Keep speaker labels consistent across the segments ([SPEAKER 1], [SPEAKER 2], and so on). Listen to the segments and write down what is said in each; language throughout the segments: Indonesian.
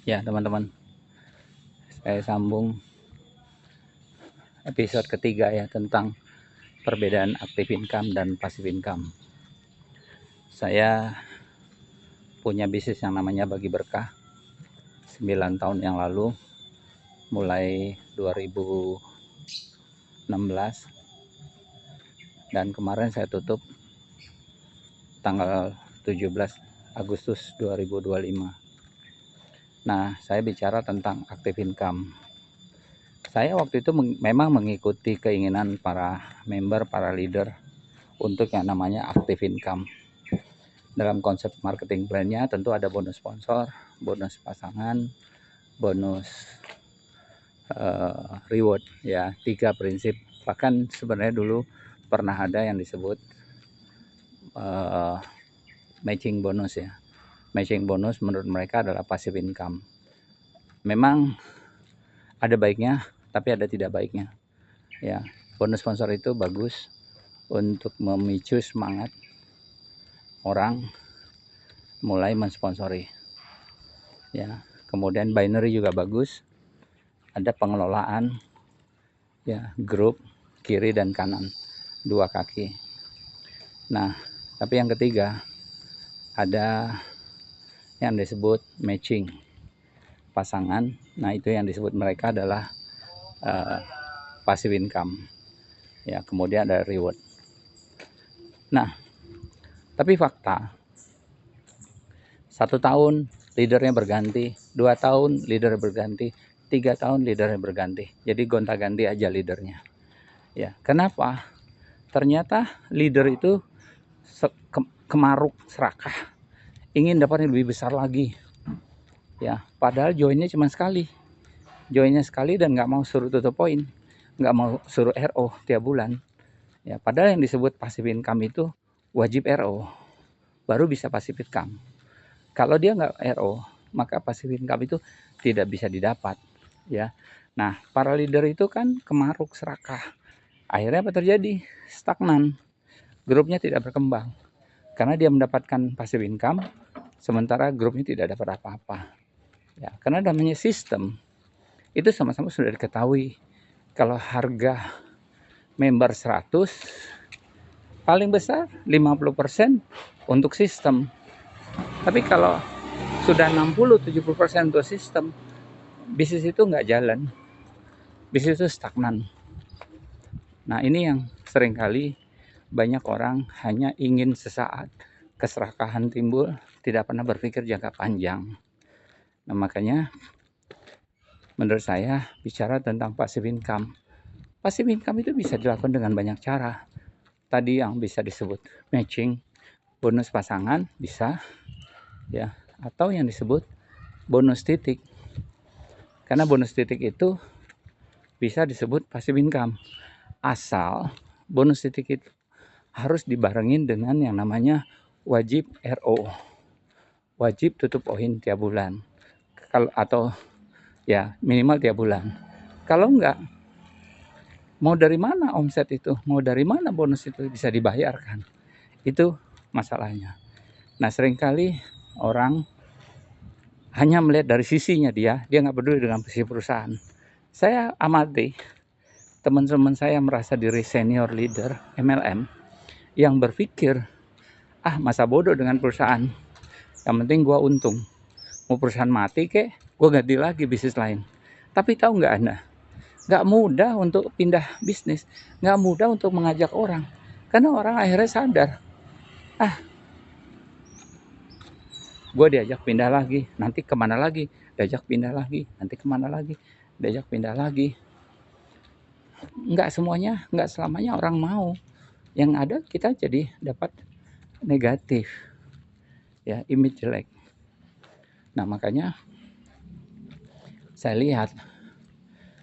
[SPEAKER 1] Ya teman-teman, saya sambung episode ketiga ya tentang perbedaan active income dan passive income. Saya punya bisnis yang namanya Bagi Berkah 9 tahun yang lalu, mulai 2016, dan kemarin saya tutup tanggal 17 Agustus 2025. Nah, saya bicara tentang active income. Saya waktu itu memang mengikuti keinginan para member, para leader untuk yang namanya active income. Dalam konsep marketing plan-nya tentu ada bonus sponsor, bonus pasangan, bonus reward ya, 3 prinsip. Bahkan sebenarnya dulu pernah ada yang disebut matching bonus ya. Matching bonus menurut mereka adalah passive income. Memang ada baiknya, tapi ada tidak baiknya. Ya, bonus sponsor itu bagus untuk memicu semangat orang mulai mensponsori. Ya, kemudian binary juga bagus. Ada pengelolaan ya, grup kiri dan kanan, 2 kaki. Nah, tapi yang ketiga ada yang disebut matching pasangan. Nah, itu yang disebut mereka adalah passive income. Ya, kemudian ada reward. Nah, tapi fakta 1 tahun leadernya berganti, 2 tahun leader berganti, 3 tahun leadernya berganti. Jadi gonta-ganti aja leadernya. Ya, kenapa? Ternyata leader itu kemaruk serakah, ingin dapat yang lebih besar lagi. Ya, padahal joinnya cuma sekali. Joinnya sekali dan nggak mau suruh tutup poin, nggak mau suruh RO tiap bulan. Ya, padahal yang disebut passive income itu wajib RO, baru bisa passive income. Kalau dia nggak RO, maka passive income itu tidak bisa didapat. Ya, nah para leader itu kan kemaruk serakah. Akhirnya apa terjadi? Stagnan. Grupnya tidak berkembang karena dia mendapatkan passive income, sementara grupnya tidak dapat apa-apa. Ya, karena namanya sistem itu sama-sama sudah diketahui. Kalau harga member 100, paling besar 50% untuk sistem. Tapi kalau sudah 60-70% untuk sistem, bisnis itu nggak jalan. Bisnis itu stagnan. Nah, ini yang seringkali banyak orang hanya ingin sesaat, keserakahan timbul, tidak pernah berpikir jangka panjang. Nah, makanya menurut saya bicara tentang passive income. Passive income itu bisa dilakukan dengan banyak cara. Tadi yang bisa disebut matching, bonus pasangan bisa ya, atau yang disebut bonus titik. Karena bonus titik itu bisa disebut passive income. Asal bonus titik itu harus dibarengin dengan yang namanya wajib RO. Wajib tutup poin tiap bulan. Kalau atau ya minimal tiap bulan. Kalau enggak, mau dari mana omset itu? Mau dari mana bonus itu bisa dibayarkan? Itu masalahnya. Nah, seringkali orang hanya melihat dari sisinya dia nggak peduli dengan sisi perusahaan. Saya amati teman-teman saya merasa diri senior leader MLM yang berpikir, masa bodoh dengan perusahaan, yang penting gua untung, mau perusahaan mati kek, gua ganti lagi bisnis lain. Tapi tahu nggak Anda, nggak mudah untuk pindah bisnis, nggak mudah untuk mengajak orang, karena orang akhirnya sadar, gue diajak pindah lagi, nanti kemana lagi, diajak pindah lagi, nanti kemana lagi, diajak pindah lagi. Nggak semuanya, nggak selamanya orang mau. Yang ada kita jadi dapat negatif, ya, image jelek. Nah, makanya saya lihat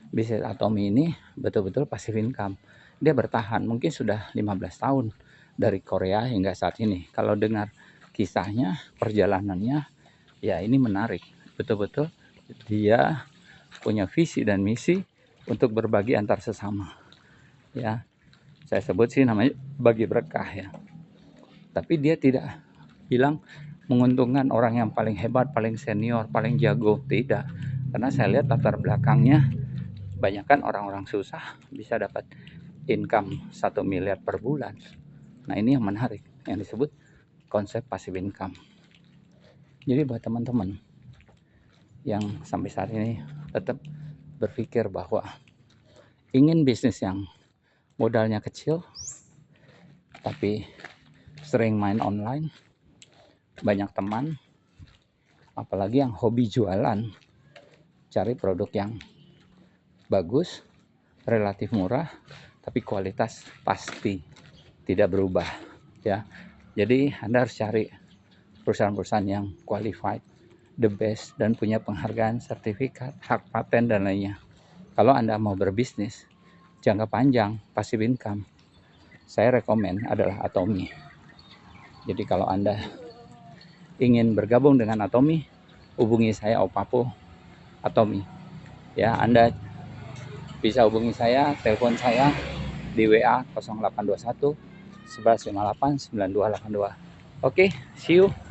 [SPEAKER 1] bisnis Atomi ini betul-betul passive income. Dia bertahan mungkin sudah 15 tahun dari Korea hingga saat ini. Kalau dengar kisahnya, perjalanannya, ya ini menarik. Betul-betul dia punya visi dan misi untuk berbagi antar sesama. Ya, saya sebut sih namanya bagi berkah ya. Tapi dia tidak bilang menguntungkan orang yang paling hebat, paling senior, paling jago. Tidak, karena saya lihat latar belakangnya banyak kan orang-orang susah bisa dapat income 1 miliar per bulan. Nah ini yang menarik, yang disebut konsep passive income. Jadi buat teman-teman yang sampai saat ini tetap berpikir bahwa ingin bisnis yang modalnya kecil tapi sering main online, banyak teman, apalagi yang hobi jualan, cari produk yang bagus, relatif murah, tapi kualitas pasti tidak berubah ya. Jadi Anda harus cari perusahaan-perusahaan yang qualified, the best, dan punya penghargaan, sertifikat, hak paten, dan lainnya. Kalau Anda mau berbisnis jangka panjang, passive income, saya rekomen adalah Atomy. Jadi kalau Anda ingin bergabung dengan Atomy, hubungi saya, Opapo Atomy. Ya, Anda bisa hubungi saya, telepon saya di WA 0821 1158 9282. Oke, see you.